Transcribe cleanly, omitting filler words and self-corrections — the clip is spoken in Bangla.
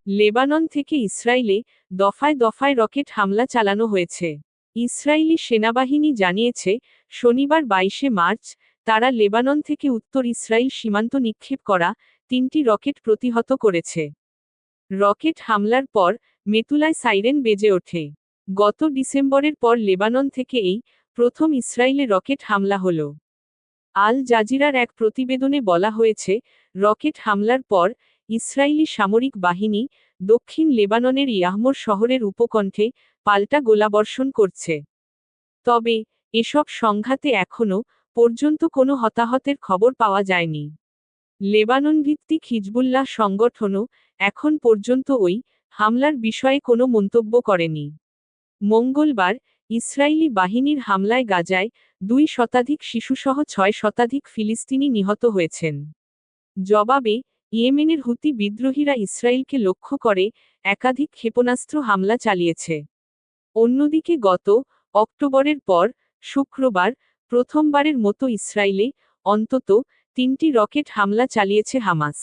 লেবানন থেকে ইসরায়েলে দফায় দফায় রকেট হামলা চালানো হয়েছে। ইসরায়েলি সেনাবাহিনী জানিয়েছে, শনিবার 22 মার্চ তারা লেবানন থেকে উত্তর ইসরায়েল সীমান্ত নিক্ষেপ করা 3টি রকেট প্রতিহত করেছে। রকেট হামলার পর মেতুলায় সাইরেন বেজে ওঠে। গত ডিসেম্বরের পর লেবানন থেকে এই প্রথম ইসরায়েলে রকেট হামলা হল। আল জাজিরার এক প্রতিবেদনে বলা হয়েছে, রকেট হামলার পর ইসরায়েলি সামরিক বাহিনী দক্ষিণ লেবাননের ইয়াহমোর শহরের উপকণ্ঠে পাল্টা গোলাবর্ষণ করছে। তবে এসব সংঘাতে এখনও পর্যন্ত কোনো হতাহতের খবর পাওয়া যায়নি। লেবানন ভিত্তিক হিজবুল্লাহ সংগঠনও এখন পর্যন্ত ওই হামলার বিষয়ে কোনো মন্তব্য করেনি। মঙ্গলবার ইসরায়েলি বাহিনীর হামলায় গাজায় 2 শতাধিক শিশুসহ 6 শতাধিক ফিলিস্তিনি নিহত হয়েছেন। জবাবে ইয়েমেনের হুতি বিদ্রোহীরা ইসরায়েলকে লক্ষ্য করে একাধিক ক্ষেপণাস্ত্র হামলা চালিয়েছে। অন্যদিকে গত অক্টোবরের পর শুক্রবার প্রথমবারের মতো ইসরায়েলে অন্তত 3টি রকেট হামলা চালিয়েছে হামাস।